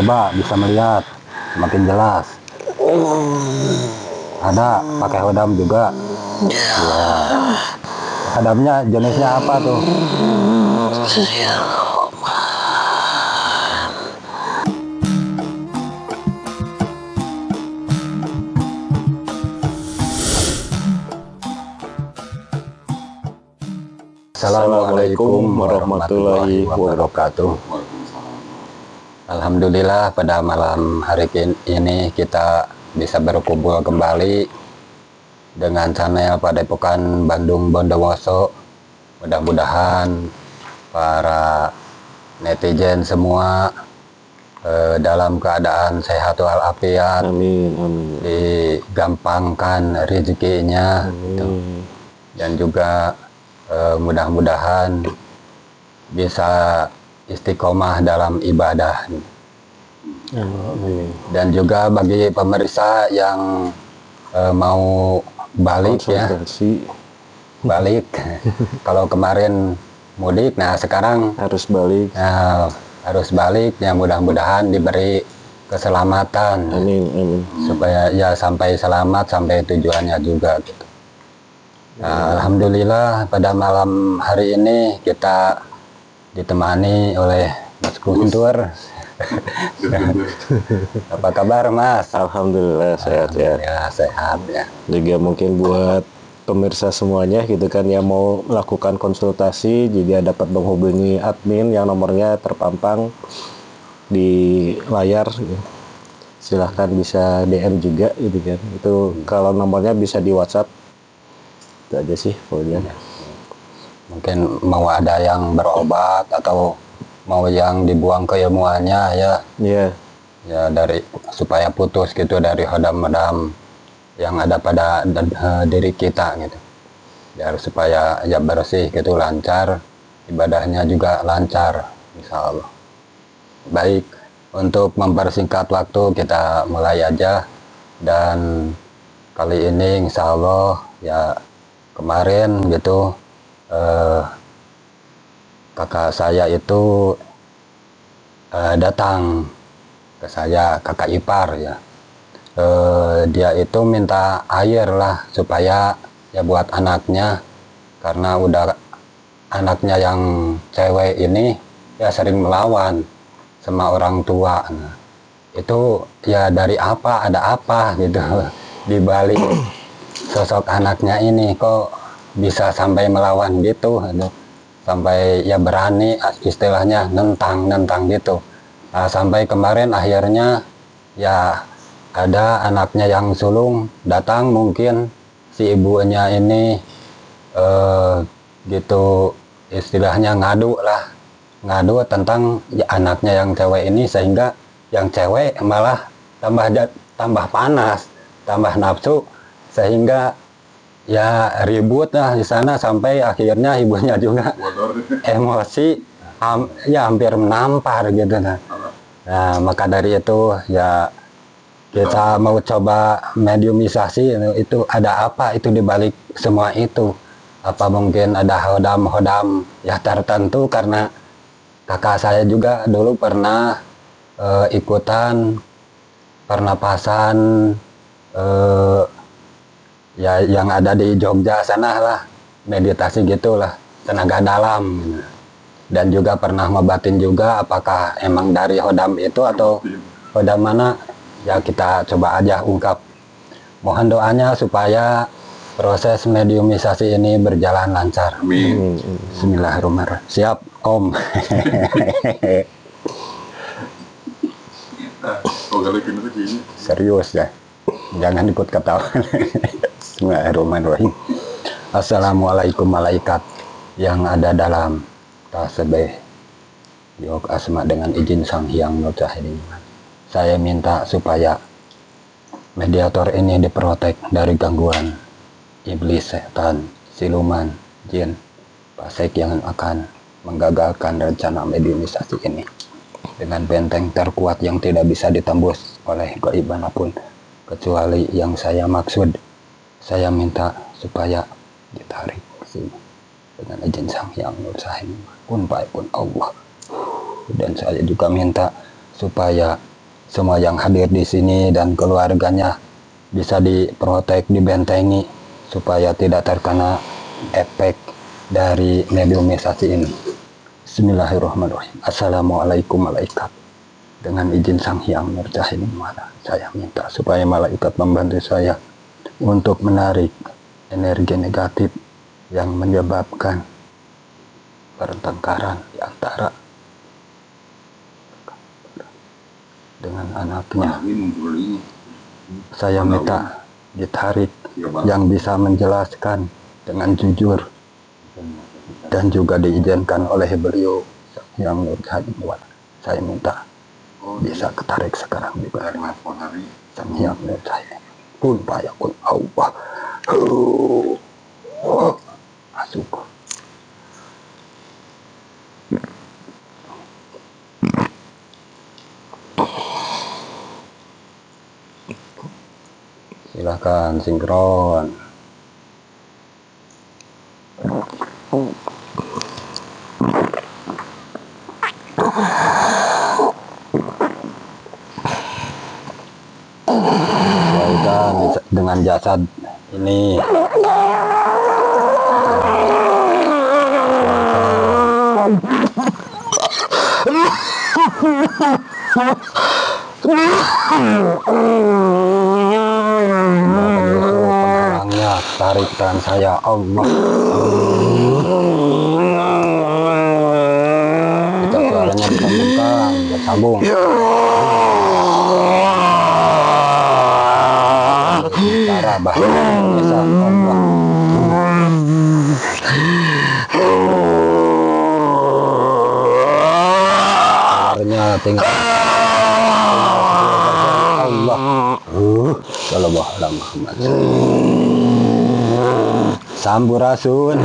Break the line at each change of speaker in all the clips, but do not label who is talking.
Coba bisa melihat semakin jelas. Ada pakai hodam juga. Ya. Hodamnya jenisnya apa tuh? Assalamualaikum warahmatullahi wabarakatuh. Alhamdulillah pada malam hari ini kita bisa berkumpul kembali dengan channel Padepokan Bandung Bondowoso. Mudah-mudahan para netizen semua dalam keadaan sehat walafiat.
Amin, amin.
Digampangkan rezekinya gitu. Dan juga mudah-mudahan bisa istiqomah dalam ibadah.
Amin.
Dan juga bagi pemirsa yang mau balik balik kalau kemarin mudik, nah sekarang
harus balik.
Harus balik ya, mudah-mudahan diberi keselamatan.
Amin, amin.
Supaya ya sampai selamat sampai tujuannya juga gitu. Nah, alhamdulillah pada malam hari ini kita ditemani oleh Mas Guntur. Apa kabar Mas?
Alhamdulillah sehat ya.
Ya sehat ya.
Juga mungkin buat pemirsa semuanya gitu kan yang mau melakukan konsultasi juga dapat menghubungi admin yang nomornya terpampang di layar. Silahkan bisa DM juga gitu kan. Itu kalau nomornya bisa di WhatsApp. Itu aja sih pokoknya.
Mungkin mau ada yang berobat atau mau yang dibuang ke ilmuannya ya.
Iya.
Ya dari supaya putus gitu dari hodam-hodam yang ada pada diri kita gitu. Biar supaya ya bersih gitu, lancar, ibadahnya juga lancar insyaallah. Baik, untuk mempersingkat waktu kita mulai aja. Dan kali ini insyaallah ya kemarin gitu kakak saya itu datang ke saya, kakak ipar ya. Dia itu minta air lah supaya ya buat anaknya, karena udah anaknya yang cewek ini ya sering melawan sama orang tua. Nah, itu ya dari apa, ada apa gitu di balik sosok anaknya ini kok bisa sampai melawan gitu, sampai ya berani istilahnya nentang gitu. Nah, sampai kemarin akhirnya ya ada anaknya yang sulung datang, mungkin si ibunya ini gitu istilahnya ngadu tentang ya, anaknya yang cewek ini, sehingga yang cewek malah tambah panas, tambah nafsu, sehingga ya ribut lah di sana sampai akhirnya ibunya juga emosi, ya hampir menampar gitu. Nah, maka dari itu ya kita mau coba mediumisasi itu ada apa itu dibalik semua itu. Apa mungkin ada hodam-hodam ya tertentu, karena kakak saya juga dulu pernah ikutan pernapasan ya yang ada di Jogja sana lah, meditasi gitulah, tenaga dalam. Dan juga pernah ngobatin juga, apakah emang dari hodam itu atau hodam mana ya kita coba aja ungkap. Mohon doanya supaya proses mediumisasi ini berjalan lancar.
Amin.
Bismillahirrahmanirrahim. Siap Om. Serius ya, jangan ikut ketawa. Bismillahirrahmanirrahim. Assalamualaikum malaikat yang ada dalam tasbih Yog Asma dengan izin Sang Hyang Nur Cahaya. Saya minta supaya mediator ini diprotek dari gangguan iblis, setan, siluman, jin, fasik yang akan menggagalkan rencana mediumisasi ini dengan benteng terkuat yang tidak bisa ditembus oleh gaib manapun kecuali yang saya maksud. Saya minta supaya ditarik ke sini dengan izin Sang Hyang Nur Cahaya, kun Allah. Dan saya juga minta supaya semua yang hadir di sini dan keluarganya bisa diprotek, dibentengi supaya tidak terkena efek dari mediumisasi ini. Bismillahirrahmanirrahim. Assalamualaikum malaikat. Dengan izin Sang Hyang Nurjahinin Wala, saya minta supaya malaikat membantu saya untuk menarik energi negatif yang menyebabkan pertengkaran di antara dengan anaknya. Saya minta ditarik yang bisa menjelaskan dengan jujur dan juga diizinkan oleh beliau yang Nurjahinin Wala. Saya minta bisa ketarik sekarang juga Sang Hyang Nurjahinin. Kun fayakun Allah. Masuk. Silakan sinkron. Sesuaikan dengan jasad ini. Pengalangnya tarik tangan saya, Allah. Kita suaranya disambungkan, bersambung. Cara bahasa Indonesia, Allah. Suaranya tinggal. Allah. Sallallahu alaihi wasallam. Sampurasun.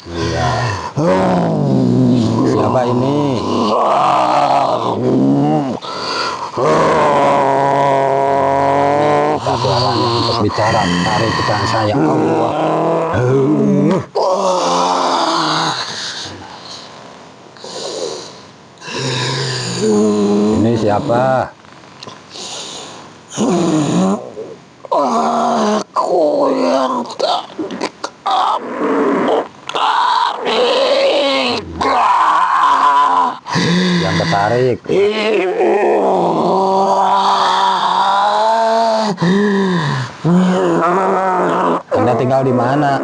Iya. Siapa ini? Kita suaranya untuk bicara, tarik ke tangan saya, Allah. Ini siapa?
Aku yang tadi kamu tarik.
Yang ketarik. Anda tinggal di mana?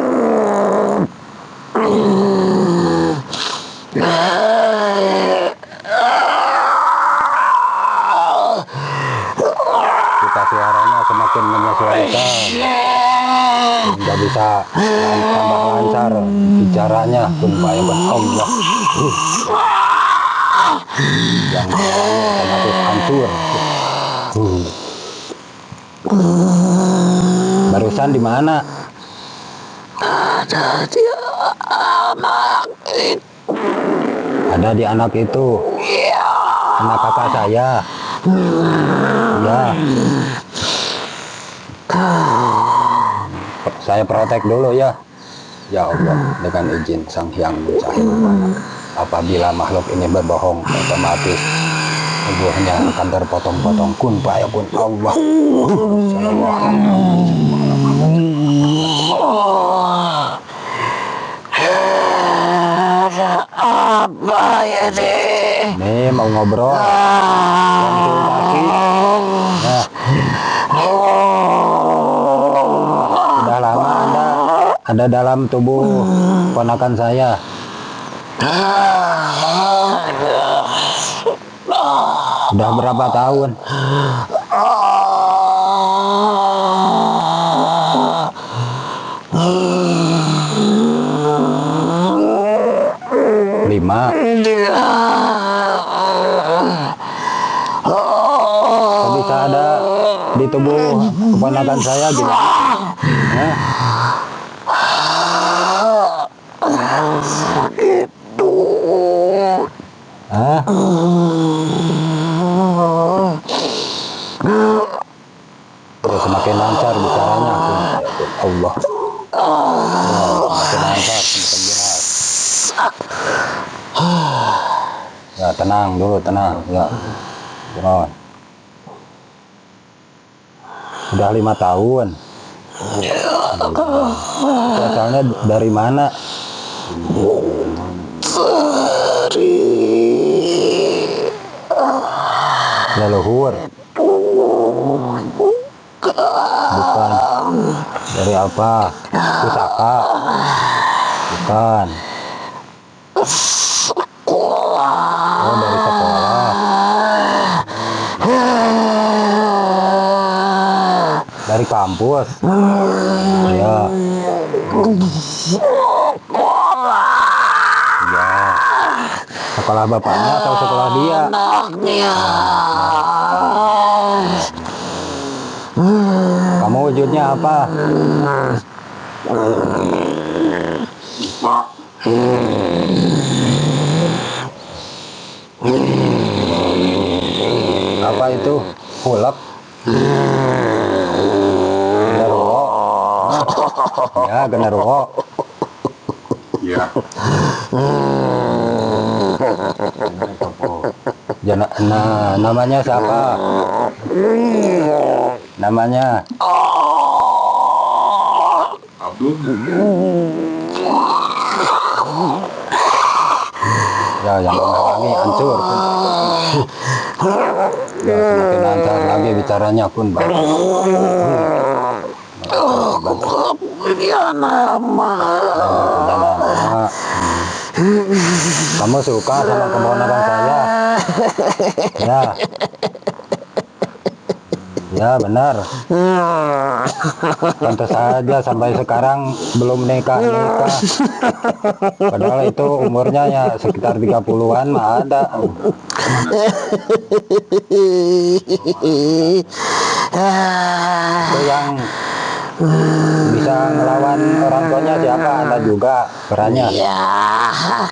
Kita suaranya semakin menyesuaikan, nggak bisa tambah lancar bicaranya. Kun fayakun Allah. Yang otomatis hancur. Barusan di mana?
Ada di anak itu.
Ada di anak itu.
Ya.
Anak kakak saya. Ya. Saya protek dulu ya. Ya Allah, dengan izin Sang Hyang Nurjahinin Wala. Apabila makhluk ini berbohong, otomatis tubuhnya akan terpotong-potong. Kun fayakun Allah.
Apa ya deh?
Nih mau ngobrol. Konsultasi. Nah, sudah lama Anda dalam tubuh ponakan saya. Sudah berapa tahun? Lima. Kok bisa ada di tubuh keponakan saya gimana?
Itu.
Hah? Udah semakin lancar bicaranya. Allah. Semakin lancar, semakin jelas. Ya, tenang dulu, tenang. Ya, John. Sudah 5 tahun. Asalnya dari mana?
Dari
Leluhur. Bukan. Dari apa? Pusaka. Bukan.
sekolah.
Oh, dari sekolah. Dari kampus. Ya. Ya. Sekolah bapaknya atau sekolah dia?
Anaknya.
Kamu wujudnya apa? Apa itu? Hulek? Genderuwo? Ya, genderuwo.
Ya.
Nah, namanya siapa? Namanya
Abdul.
ya, yang menghalangi hancur. Ya, semakin lancar lagi bicaranya pun, Pak.
Punya nama.
Nah, kamu suka sama keponakan saya? Ya. Ya, benar. Pantas saja sampai sekarang belum nikah-nikah. Padahal itu umurnya ya sekitar 30-an mah ada. Itu yang bisa ngelawan orang tuanya siapa? Anda juga perannya.
Ya,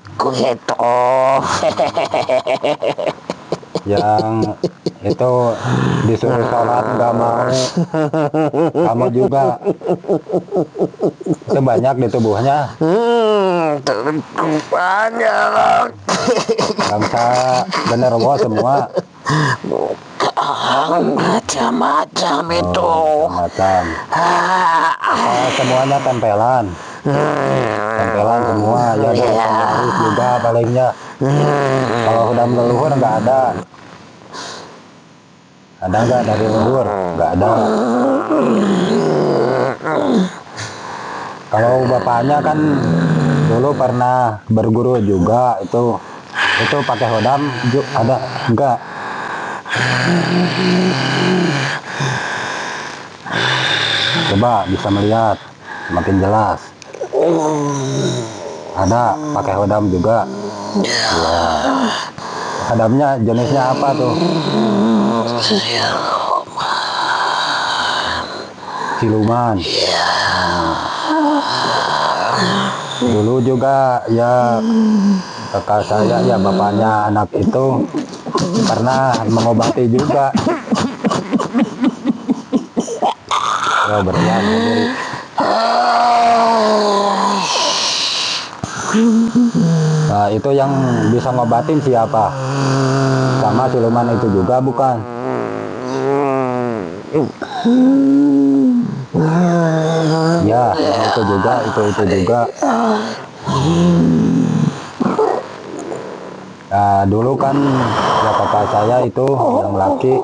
aku itu.
Yang itu disuruh sholat nggak mau, kamu juga. Itu banyak di tubuhnya.
Tentu banyak.
Bangsa genderuwo semua.
Bukan macam-macam itu.
Macam semuanya tempelan semua ya, dari penggaris juga palingnya. Kalau udah leluhur nggak ada nggak dari leluhur? Nggak ada. Kalau bapaknya kan dulu pernah berguru juga, itu pakai hodam ada enggak? Coba bisa melihat makin jelas. Ada pakai hodam juga. Ya. Hodamnya jenisnya apa tuh? Siluman. Dulu juga ya kakak saya ya bapaknya anak itu pernah mengobati juga. Ya, berlian sendiri. Nah, itu yang bisa ngobatin siapa? Sama siluman itu juga bukan? Ya, itu juga, itu juga. Nah, dulu kan ya kakak saya itu yang laki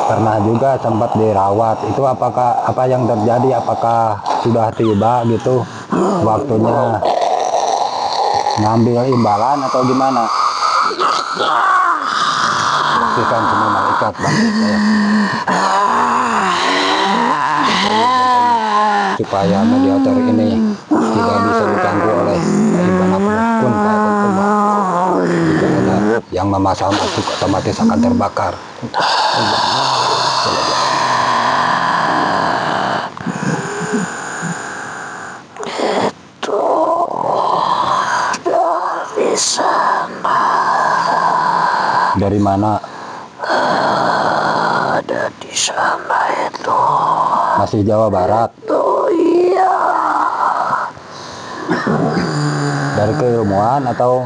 pernah juga sempat dirawat. Itu apa yang terjadi? Apakah sudah tiba gitu waktunya ngambil imbalan atau gimana? Bukan semua malaikat, Bang. Supaya mediator ini tidak bisa diganggu oleh dimanapun jika ada yang memasang masuk otomatis akan terbakar.
Itu dari sana.
Dari mana?
Ada di sana itu.
Masih Jawa Barat.
Oh iya.
Dari keilmuan atau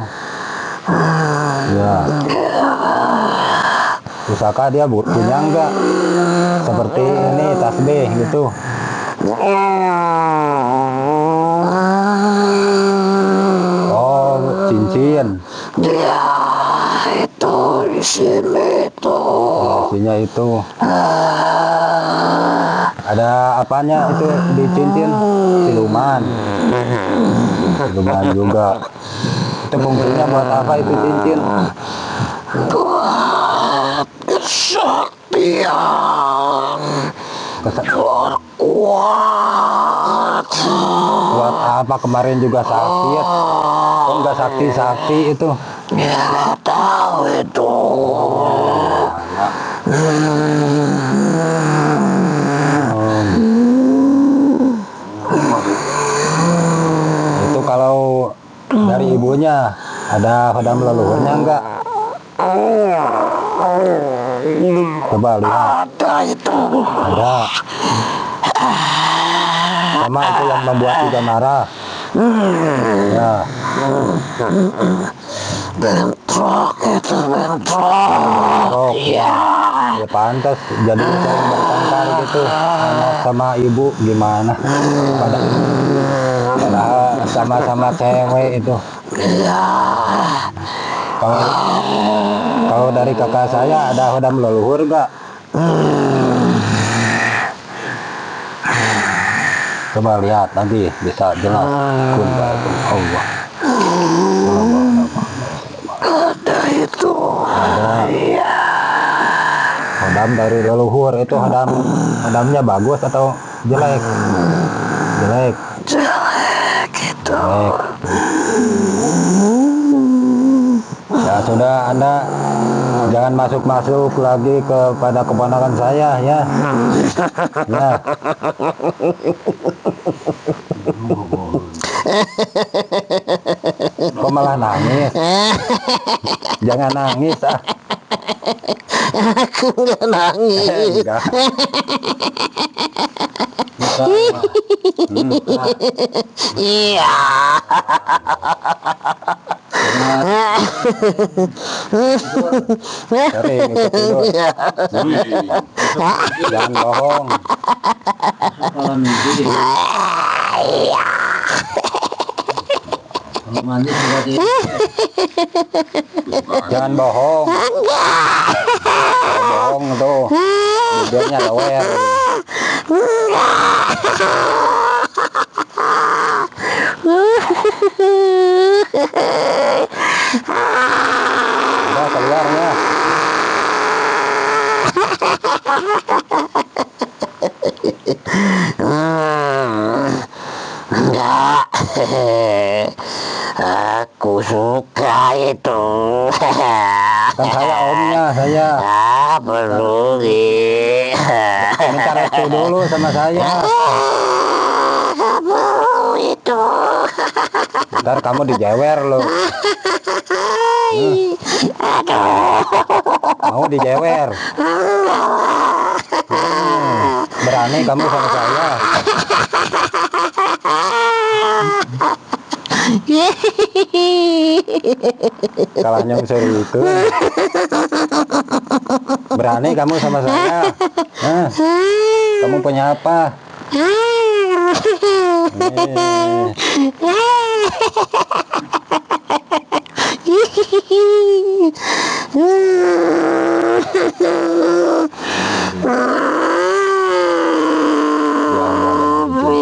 Ya. Pusaka dia punya enggak? Seperti ini tasbih gitu. Oh, cincin.
Ya, itu di sini tuh.
Isinya itu. Ada apanya itu di cincin? Siluman. Siluman juga. Itu fungsinya buat apa itu cincin?
Buat kesaktian. Buat kuat.
Buat apa kemarin juga sakit? Kok nggak sakti-sakti itu?
Ya, tahu itu.
Itu kalau dari ibunya ada hodam leluhurnya enggak? Coba lihat.
Ada itu.
Ada. Sama itu yang membuat juga marah. Ya.
Bentrok itu, bentrok.
Oh,
Ya.
ya pantas jadi sering bertengkar gitu anak sama ibu gimana? Padahal sama-sama cewek itu.
Ya.
Kalau kalau dari kakak saya ada hodam leluhur enggak? Coba lihat nanti bisa jelas. Kun Allah.
Ada itu.
Ada. Hodam dari leluhur itu hodamnya bagus atau jelek? Jelek.
Jelek itu.
Jelek. Ya sudah, Anda jangan masuk-masuk lagi kepada keponakan saya ya. Ya. Kok malah nangis? Jangan nangis ah.
Aku nggak nangis.
Enggak.
Iya.
Sering ikut tidur. Jangan bohong.
Kalau mimpi kalau mandi seperti itu.
Jangan bohong. Kalau bohong tuh bibirnya lewer. Udah keluar ya.
Enggak. Aku suka itu.
Kan saya omnya saya.
Ah, peduli.
Minta restu dulu sama saya.
Itu.
Ntar kamu dijewer loh. Mau dijewer. Berani kamu sama saya. Kalahnya usul itu. Berani kamu sama saya. Nah, kamu punya apa?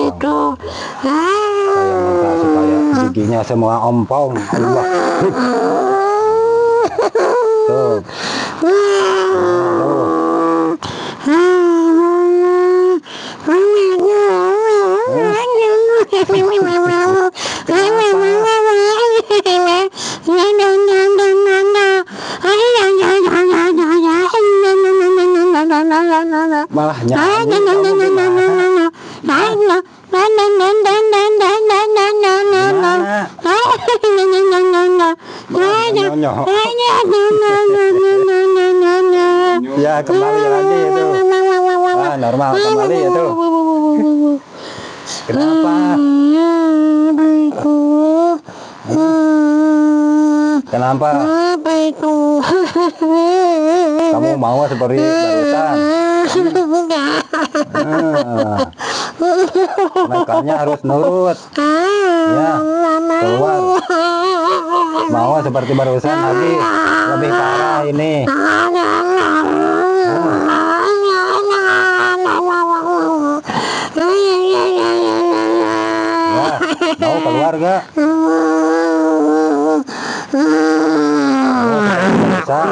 Itu.
Saya minta supaya giginya semua ompong. Allah. Tuh. Malah nyanyi kamu gimana? Ya kembali lagi itu. Ah, normal kembali itu. Kenapa? Kenapa?
Apa itu?
Kamu mau seperti barusan? Makanya harus nurut. Ya, keluar. Mau seperti barusan lagi, lebih parah ini. Ya, mau keluar gak? Barusan.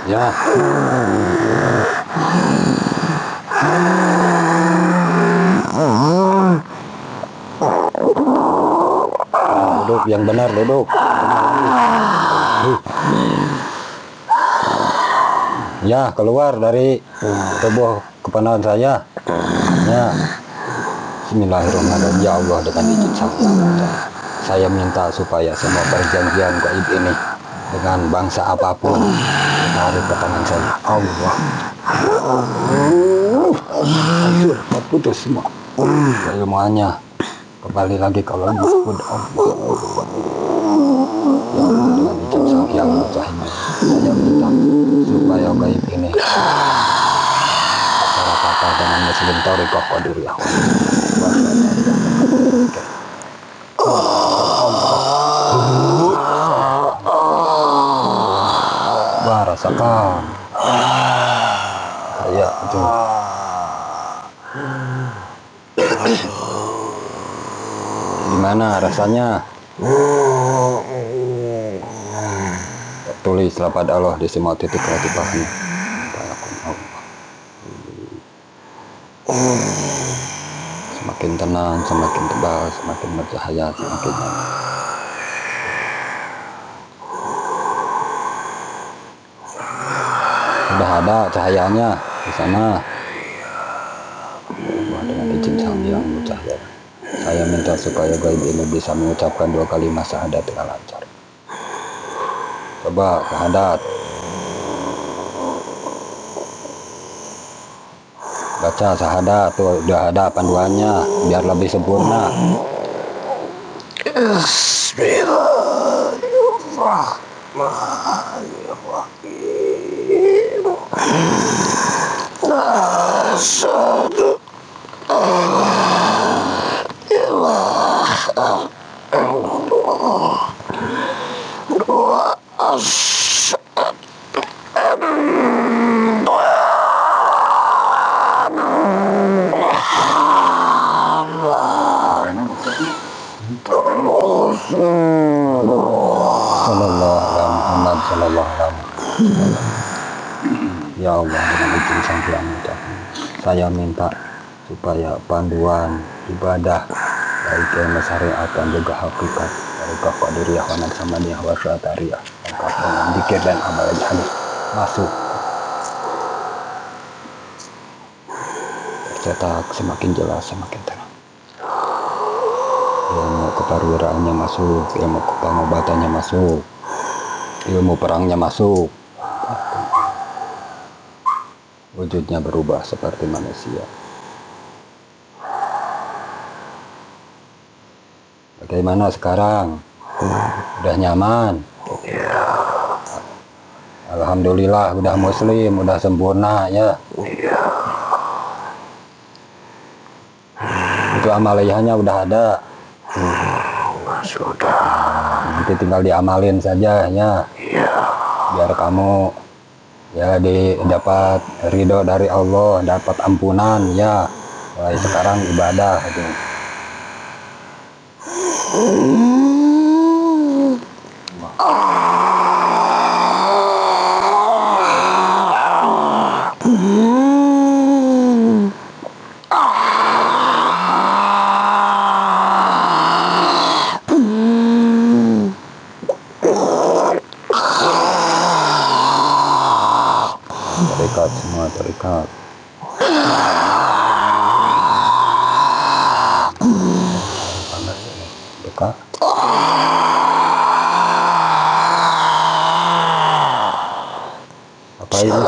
Ya. Duduk yang benar, duduk. Ya, keluar dari tubuh kepenuhan saya. Ya. Bismillahirrahmanirrahim. Ya Allah, dengan izin saya minta supaya semua perjanjian gaib ini dengan bangsa apapun tarik ke tangan saya. Allah. Hancur, putus semua. Semuanya kembali lagi kalau disebut Allah. Ya Allah, dengan izin sang yang mutahimin, saya minta supaya gaib ini cara kata dengan muslim tariqah qadiriyah. Wah, rasakan. Ya, itu. Gimana rasanya? Tulis lafaz Allah di semua titik latifahnya. Semakin tenang, semakin tebal, semakin bercahaya, semakin nyaman. Sudah ada cahayanya di sana. Wah, dengan izin sang yang bercahaya, saya minta supaya gaib ini bisa mengucapkan 2 kalimat syahadat dengan lancar. Coba syahadat. Baca syahadat, tuh udah ada panduannya biar lebih sempurna. Ya Allah, dengan izin sang yang mutahimin, saya minta supaya panduan ibadah baik ilmu syariat dan juga hakikat tariqah qadiriyah wa naqsabaniyah wa syatariyah lengkap dengan zikir dan amal hadis masuk tercetak semakin jelas, semakin tenang. Ilmu keperwiraannya masuk, ilmu pengobatannya masuk, ilmu perangnya masuk. Wujudnya berubah seperti manusia. Bagaimana sekarang? Udah nyaman? Alhamdulillah, udah muslim, udah sempurna ya. Itu amaliyahnya udah ada.
Sudah.
Nanti tinggal diamalin saja ya. Biar kamu ya dapat ridho dari Allah, dapat ampunan ya. Mulai sekarang ibadah itu. Terikat semua, terikat. Panas ini, dekat. Apa itu?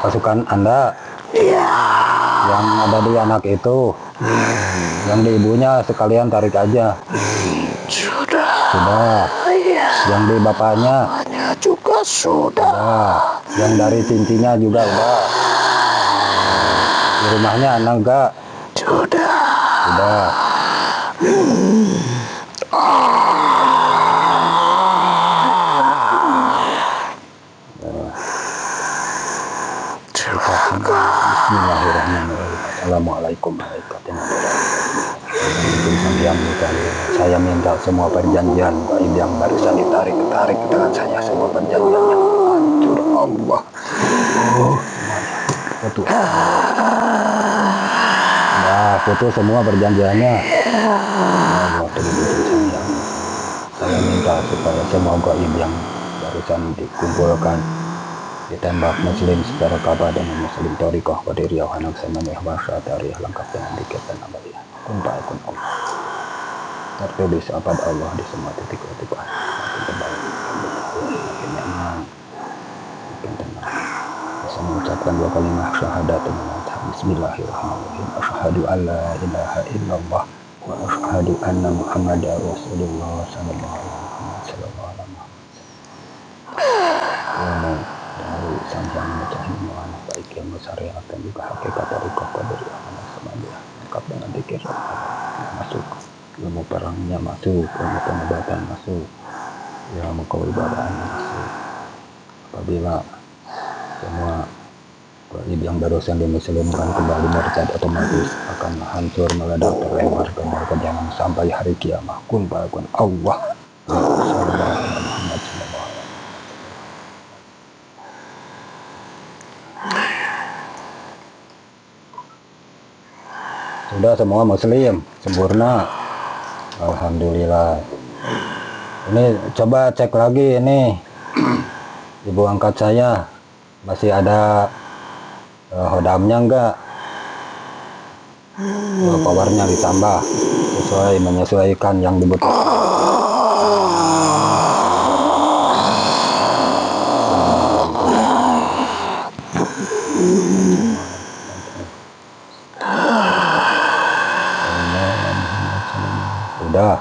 Pasukan Anda?
Ya.
Yang ada di anak itu, yang di ibunya sekalian tarik aja. Sudah. Yang di bapaknya
juga sudah.
udah. Yang dari cincinnya juga udah. Di rumahnya anak enggak? Sudah. Bismillahirrahmanirrahim. Assalamualaikum warahmatullahi wabarakatuh. Saya minta semua perjanjian gaib yang barusan ditarik ke tangan saya, semua perjanjian yang hancur Allah. Putus. Nah, putus semua perjanjiannya. Allah sayang. Saya minta supaya semua gaib yang barusan dikumpulkan ditembak muslim secara kabar dengan muslim torikoh qadiriyah anak semuanya bahasa tarikh lengkap dengan dikir dan amaliyah kun fayakun Allah tertulis abad Allah di semua titik-titik makin terbaik makin nyaman makin tenang bisa mengucapkan 2 kalimat syahadat dengan bismillahirrahmanirrahim asyhadu alla ilaha illallah wa asyhadu anna muhammadar rasulullah sallallahu alaihi wasallam. Sang yang mecahin anak baik yang syariat dan juga hakikat dari qadariyah semuanya lengkap dengan dikir masuk ilmu perangnya masuk ilmu pengobatan masuk ilmu kewibawaan masuk. Apabila semua gaib yang barusan dimuslimkan kembali merjad otomatis akan hancur meledak terlempar ke neraka jangan sampai hari kiamat kun fayakun Allah sallallahu alaihi wasallam. Sudah semua muslim sempurna, alhamdulillah. Ini coba cek lagi ini ibu angkat saya masih ada hodamnya enggak, powernya ditambah sesuai menyesuaikan yang dibutuhkan. Udah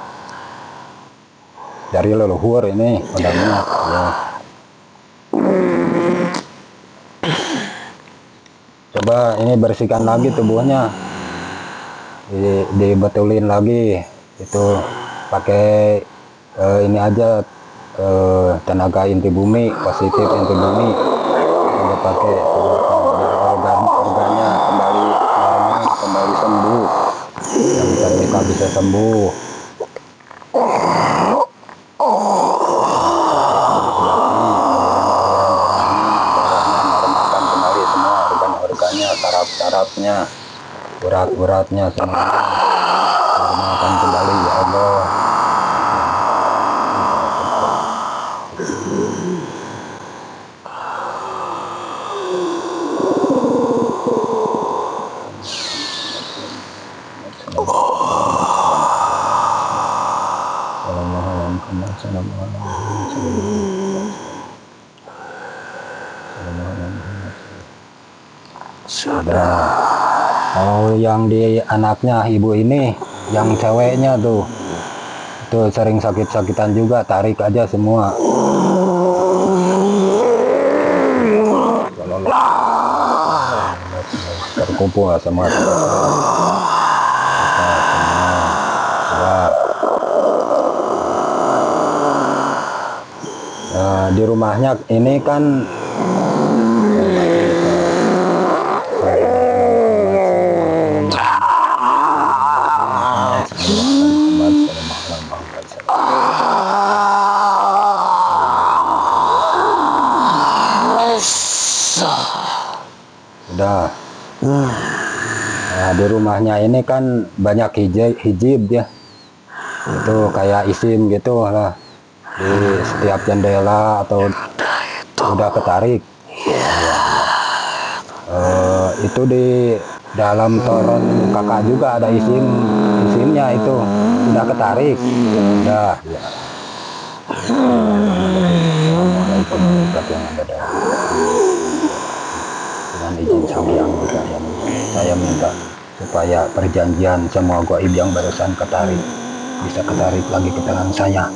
dari leluhur ini hodamnya ya. Coba ini bersihkan lagi tubuhnya, dibetulin lagi itu pakai ini aja tenaga inti bumi, positif inti bumi, coba pakai organnya kembali normal, kembali sembuh, yang terluka bisa sembuh. Saraf-sarafnya, urat-uratnya semuanya normalkan kembali ya Allah. Sudah. Oh, yang di anaknya ibu ini, yang ceweknya tuh sering sakit-sakitan juga, tarik aja semua. Terkumpul semua. Nah, di rumahnya ini kan sudah. Nah, di rumahnya ini kan banyak hijib ya, itu kayak isim gitu lah di setiap jendela atau udah ketarik. Itu di dalam toron kakak juga ada isimnya itu udah ketarik. Udah ya. Assalamualaikum warahmatullahi wabarakatuh. Dengan izin sang yang mulia. Saya minta supaya perjanjian semua gaib yang barusan ketarik bisa ketarik lagi ke tangan saya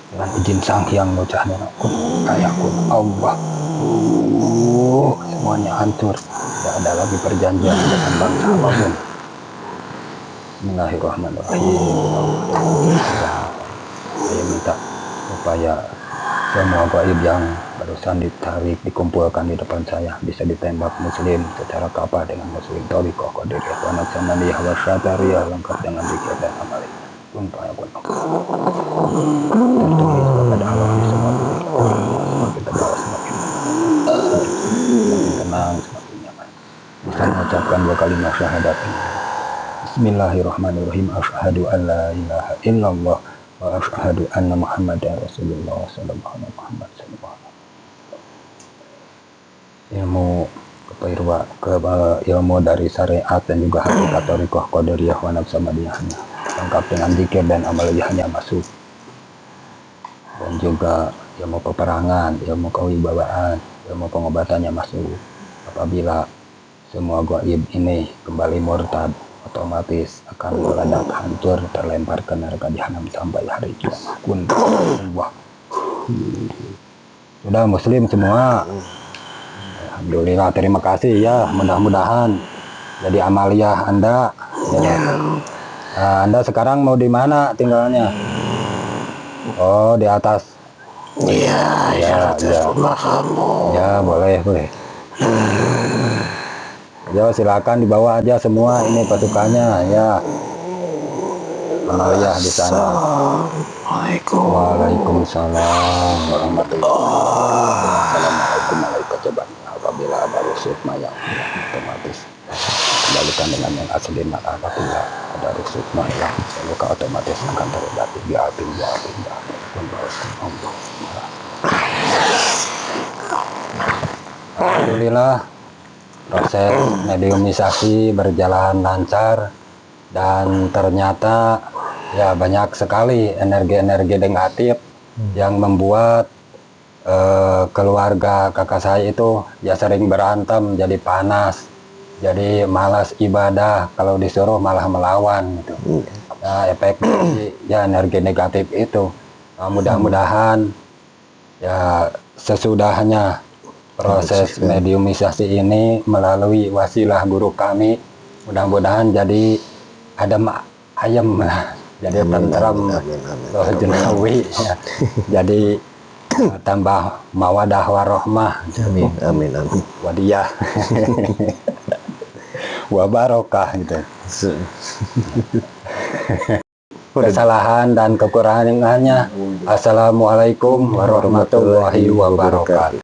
dengan izin Sang Hyang Bocahnya Kun Fayakun Allah. Semuanya hancur, tidak ada lagi perjanjian dengan bangsa apapun. Bismillahirrahmanirrahim. Saya minta supaya semua gaib yang barusan ditarik dikumpulkan di depan saya bisa ditembak muslim secara kapal dengan muslim Thariqah Qadiriyah wa Naqsabandiyah wa Syatariyah lengkap dengan zikir dan amal. Kun fayakun. Tertulis kepada Allah di semua titik. Semakin terbawa semakin tenang, semakin nyaman. Bisa mengucapkan 2 kalimat syahadat. Bismillahirrahmanirrahim. Asyhadu an la ilaha illallah wa asyhadu anna Muhammadar Rasulullah sallallahu alaihi wasallam. Ilmu dari syariat dan juga hakikat Thariqah Qadiriyah wa Naqsabandiyahnya lengkap dengan zikir dan amaliyahnya masuk, dan juga ilmu peperangan, ilmu kewibawaan, ilmu pengobatannya masuk. Apabila semua gaib ini kembali murtad, otomatis akan meledak, hancur, terlempar ke neraka jahanam sampai hari kiamat. Kun Allah. Sudah muslim semua. Alhamdulillah, terima kasih ya. Mudah-mudahan jadi amaliyah Anda. Ya. Anda sekarang mau di mana tinggalnya? Oh, di atas.
Iya,
Ya,
ya, rumah kamu.
ya boleh. Ya silakan dibawa aja semua ini pasukannya ya. Amaliyah di sana.
Assalamualaikum.
Waalaikumsalam warahmatullahi wabarakatuh. Assalamualaikum malaikat coba. Apabila ada rusuk yang otomatis kembalikan dengan yang asli. Apabila ada rusuk yang luka otomatis akan terobati. Biarpin. Alhamdulillah, proses mediumisasi berjalan lancar dan ternyata ya banyak sekali energi-energi negatif yang membuat keluarga kakak saya itu ya sering berantem, jadi panas, jadi malas ibadah, kalau disuruh malah melawan gitu. Nah, efek dari ya energi negatif itu. Nah, mudah-mudahan ya sesudahnya proses mediumisasi ini melalui wasilah guru kami, mudah-mudahan jadi adem ayem, jadi tentram roh jenawi ya. Jadi tambah mawadah warohmah,
Amin.
wadiyah wabarokah gitu. Kesalahan dan kekurangannya, assalamualaikum warahmatullahi wabarakatuh.